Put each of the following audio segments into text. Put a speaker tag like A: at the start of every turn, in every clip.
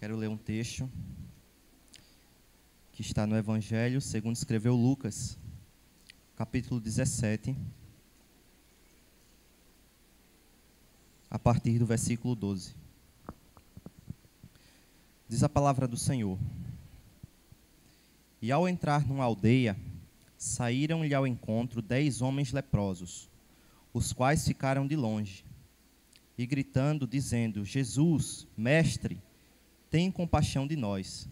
A: Quero ler um texto que está no Evangelho segundo escreveu Lucas, capítulo 17, a partir do versículo 12. Diz a palavra do Senhor: E ao entrar numa aldeia, saíram-lhe ao encontro 10 homens leprosos, os quais ficaram de longe, e gritando, dizendo: Jesus, mestre, tem compaixão de nós.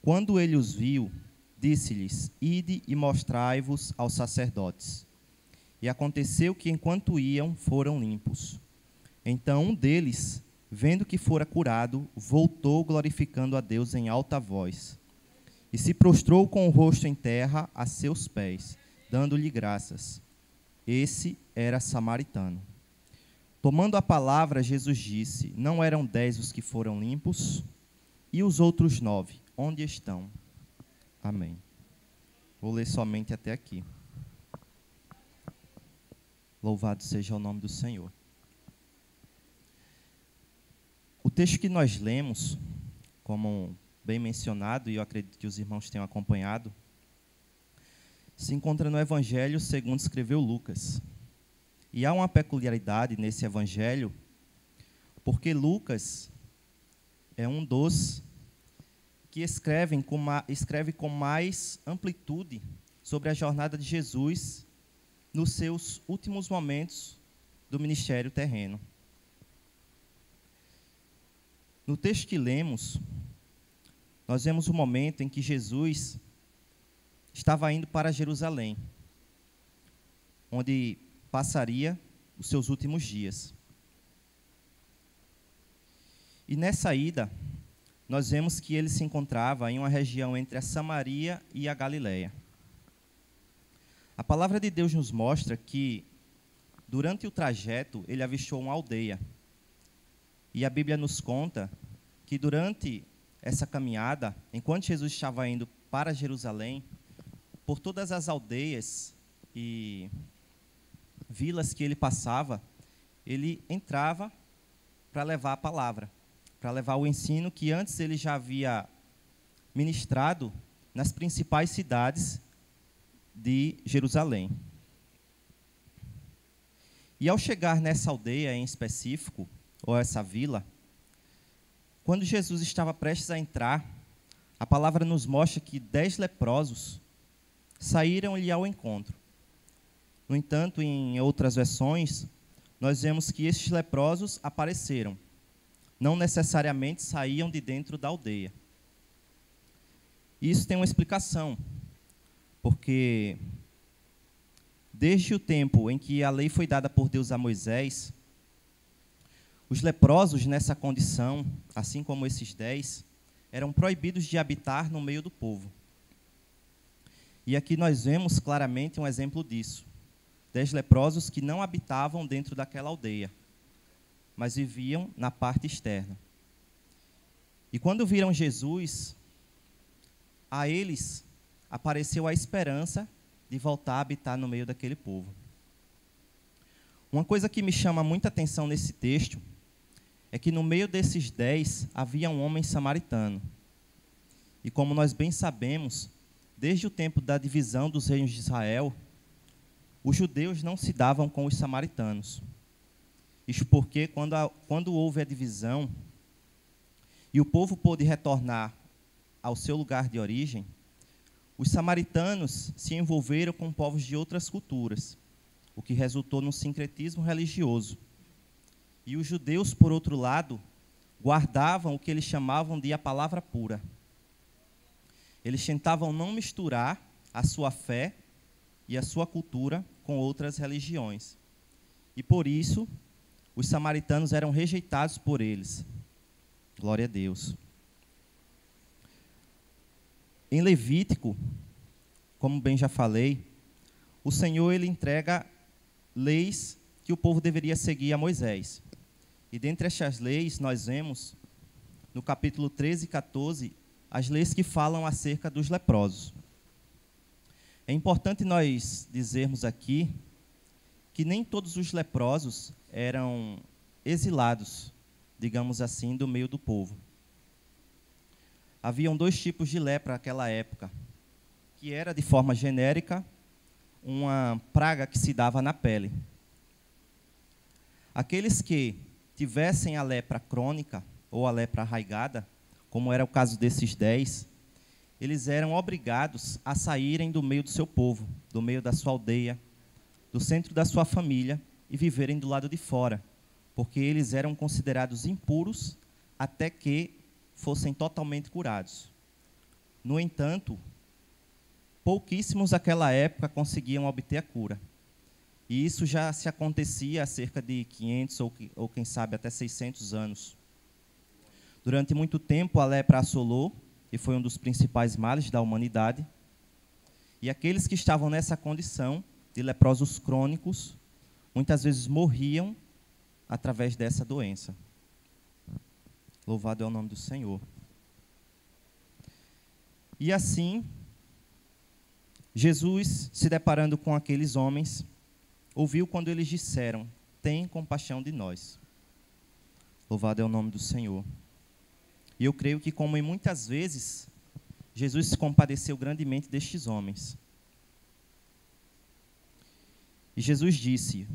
A: Quando ele os viu, disse-lhes: Ide e mostrai-vos aos sacerdotes. E aconteceu que, enquanto iam, foram limpos. Então um deles, vendo que fora curado, voltou glorificando a Deus em alta voz. E se prostrou com o rosto em terra a seus pés, dando-lhe graças. Esse era samaritano. Tomando a palavra, Jesus disse: Não eram 10 os que foram limpos? E os outros 9, onde estão? Amém. Vou ler somente até aqui. Louvado seja o nome do Senhor. O texto que nós lemos, como bem mencionado, e eu acredito que os irmãos tenham acompanhado, se encontra no Evangelho segundo escreveu Lucas. E há uma peculiaridade nesse Evangelho, porque Lucas é um dos que escreve com mais amplitude sobre a jornada de Jesus nos seus últimos momentos do ministério terreno. No texto que lemos, nós vemos o momento em que Jesus estava indo para Jerusalém, onde passaria os seus últimos dias. E nessa ida, nós vemos que ele se encontrava em uma região entre a Samaria e a Galileia. A palavra de Deus nos mostra que, durante o trajeto, ele avistou uma aldeia. E a Bíblia nos conta que durante essa caminhada, enquanto Jesus estava indo para Jerusalém, por todas as aldeias e vilas que ele passava, ele entrava para levar a palavra, para levar o ensino que antes ele já havia ministrado nas principais cidades de Jerusalém. E ao chegar nessa aldeia em específico, ou essa vila, quando Jesus estava prestes a entrar, a palavra nos mostra que 10 leprosos saíram-lhe ao encontro. No entanto, em outras versões, nós vemos que estes leprosos apareceram. Não necessariamente saíam de dentro da aldeia. Isso tem uma explicação, porque desde o tempo em que a lei foi dada por Deus a Moisés, os leprosos nessa condição, assim como esses 10, eram proibidos de habitar no meio do povo. E aqui nós vemos claramente um exemplo disso. 10 leprosos que não habitavam dentro daquela aldeia, mas viviam na parte externa. E quando viram Jesus, a eles apareceu a esperança de voltar a habitar no meio daquele povo. Uma coisa que me chama muita atenção nesse texto é que no meio desses 10 havia um homem samaritano. E como nós bem sabemos, desde o tempo da divisão dos reinos de Israel, os judeus não se davam com os samaritanos. Isto porque, quando houve a divisão e o povo pôde retornar ao seu lugar de origem, os samaritanos se envolveram com povos de outras culturas, o que resultou num sincretismo religioso. E os judeus, por outro lado, guardavam o que eles chamavam de a palavra pura. Eles tentavam não misturar a sua fé e a sua cultura com outras religiões. E por isso, os samaritanos eram rejeitados por eles. Glória a Deus. Em Levítico, como bem já falei, o Senhor ele entrega leis que o povo deveria seguir a Moisés. E dentre estas leis, nós vemos, no capítulo 13 e 14, as leis que falam acerca dos leprosos. É importante nós dizermos aqui que nem todos os leprosos eram exilados, digamos assim, do meio do povo. haviam dois tipos de lepra naquela época, que era, de forma genérica, uma praga que se dava na pele. Aqueles que tivessem a lepra crônica ou a lepra arraigada, como era o caso desses 10, eles eram obrigados a saírem do meio do seu povo, do meio da sua aldeia, do centro da sua família e viverem do lado de fora, porque eles eram considerados impuros até que fossem totalmente curados. No entanto, pouquíssimos naquela época conseguiam obter a cura. E isso já se acontecia há cerca de 500 ou quem sabe até 600 anos. Durante muito tempo a lepra assolou e foi um dos principais males da humanidade. E aqueles que estavam nessa condição de leprosos crônicos, muitas vezes morriam através dessa doença. Louvado é o nome do Senhor. E assim, Jesus, se deparando com aqueles homens, ouviu quando eles disseram: "Tem compaixão de nós." Louvado é o nome do Senhor. E eu creio que, como em muitas vezes, Jesus se compadeceu grandemente destes homens. E Jesus disse: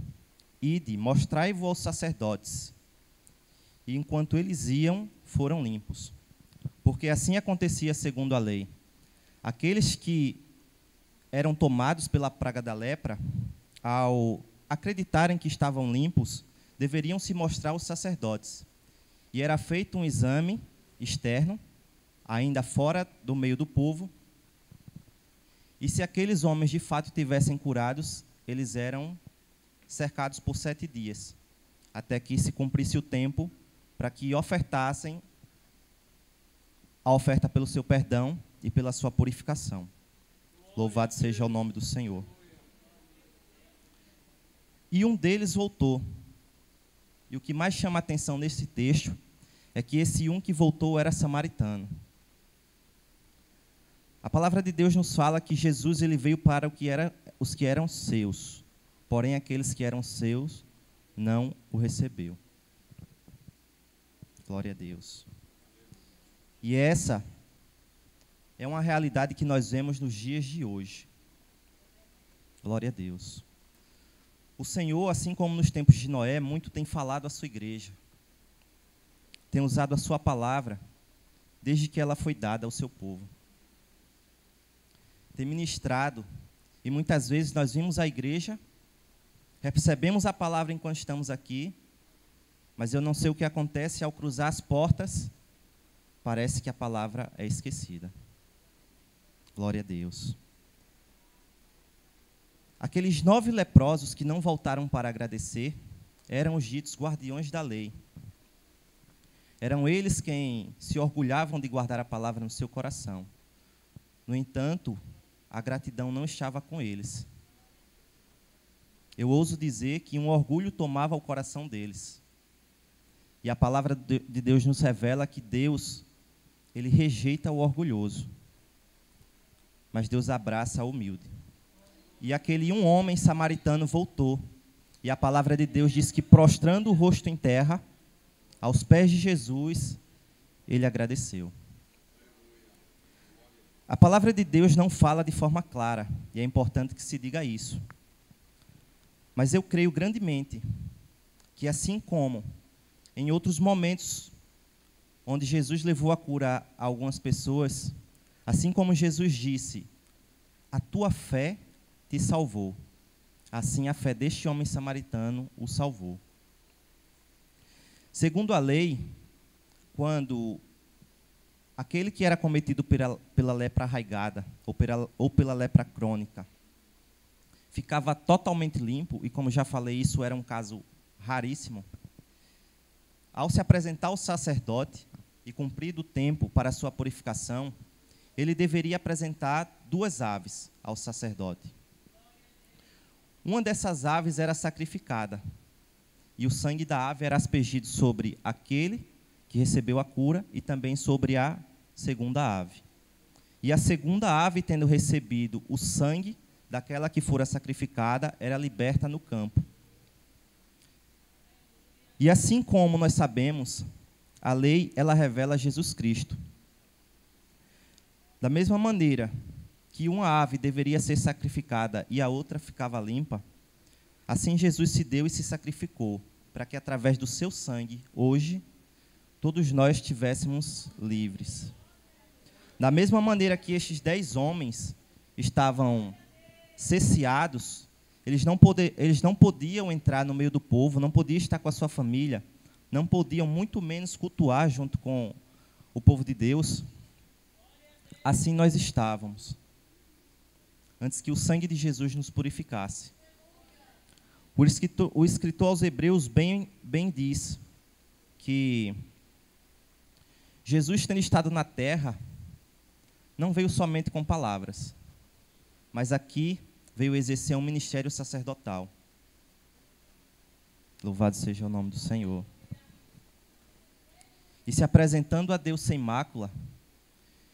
A: "Ide, mostrai-vos aos sacerdotes." E enquanto eles iam, foram limpos. Porque assim acontecia segundo a lei. Aqueles que eram tomados pela praga da lepra, ao acreditarem que estavam limpos, deveriam se mostrar aos sacerdotes. E era feito um exame externo, ainda fora do meio do povo. E se aqueles homens de fato tivessem curados, eles eram cercados por 7 dias, até que se cumprisse o tempo para que ofertassem a oferta pelo seu perdão e pela sua purificação. Louvado seja o nome do Senhor. E um deles voltou. E o que mais chama a atenção nesse texto é que esse um que voltou era samaritano. A palavra de Deus nos fala que Jesus ele veio para os que eram seus, porém aqueles que eram seus não o recebeu. Glória a Deus. E essa é uma realidade que nós vemos nos dias de hoje. Glória a Deus. O Senhor, assim como nos tempos de Noé, muito tem falado à sua igreja. Tem usado a sua palavra desde que ela foi dada ao seu povo. Tem ministrado, e muitas vezes nós vimos a igreja, recebemos a palavra enquanto estamos aqui, mas eu não sei o que acontece ao cruzar as portas, parece que a palavra é esquecida. Glória a Deus. Aqueles 9 leprosos que não voltaram para agradecer eram os ditos guardiões da lei. Eram eles quem se orgulhavam de guardar a palavra no seu coração. No entanto, a gratidão não estava com eles. Eu ouso dizer que um orgulho tomava o coração deles. E a palavra de Deus nos revela que Deus, ele rejeita o orgulhoso, mas Deus abraça o humilde. E aquele um homem samaritano voltou, e a palavra de Deus diz que, prostrando o rosto em terra, aos pés de Jesus, ele agradeceu. A palavra de Deus não fala de forma clara, e é importante que se diga isso. Mas eu creio grandemente que, assim como em outros momentos onde Jesus levou a cura a algumas pessoas, assim como Jesus disse: "A tua fé te salvou", assim a fé deste homem samaritano o salvou. Segundo a lei, quando aquele que era cometido pela lepra arraigada ou pela lepra crônica ficava totalmente limpo, e como já falei, isso era um caso raríssimo, ao se apresentar ao sacerdote e cumprido o tempo para a sua purificação, ele deveria apresentar 2 aves ao sacerdote. Uma dessas aves era sacrificada, e o sangue da ave era aspergido sobre aquele que recebeu a cura e também sobre a segunda ave. E a segunda ave, tendo recebido o sangue daquela que fora sacrificada, era liberta no campo. E assim como nós sabemos, a lei, ela revela Jesus Cristo. Da mesma maneira que uma ave deveria ser sacrificada e a outra ficava limpa, assim Jesus se deu e se sacrificou, para que através do seu sangue, hoje, todos nós estivéssemos livres. Da mesma maneira que estes 10 homens estavam cesseados, eles não podiam entrar no meio do povo, não podiam estar com a sua família, não podiam muito menos cultuar junto com o povo de Deus. Assim nós estávamos, antes que o sangue de Jesus nos purificasse. O escritor aos Hebreus bem diz que Jesus, tendo estado na terra, não veio somente com palavras, mas aqui veio exercer um ministério sacerdotal. Louvado seja o nome do Senhor. E se apresentando a Deus sem mácula,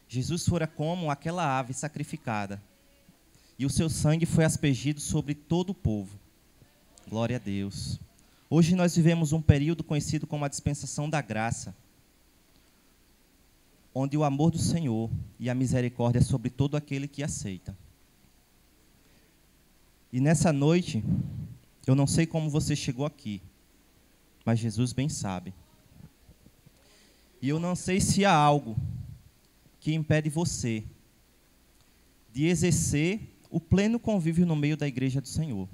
A: Jesus fora como aquela ave sacrificada, e o seu sangue foi aspergido sobre todo o povo. Glória a Deus. Hoje nós vivemos um período conhecido como a dispensação da graça, onde o amor do Senhor e a misericórdia é sobre todo aquele que aceita. E nessa noite, eu não sei como você chegou aqui, mas Jesus bem sabe. E eu não sei se há algo que impede você de exercer o pleno convívio no meio da igreja do Senhor.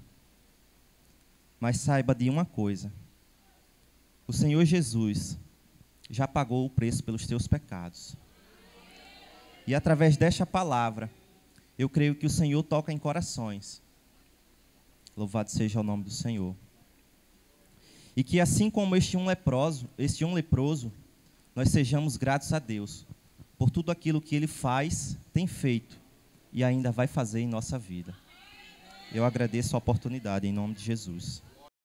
A: Mas saiba de uma coisa: o Senhor Jesus já pagou o preço pelos teus pecados. E através desta palavra, eu creio que o Senhor toca em corações. Louvado seja o nome do Senhor. E que assim como este um leproso, nós sejamos gratos a Deus por tudo aquilo que Ele faz, tem feito e ainda vai fazer em nossa vida. Eu agradeço a oportunidade em nome de Jesus.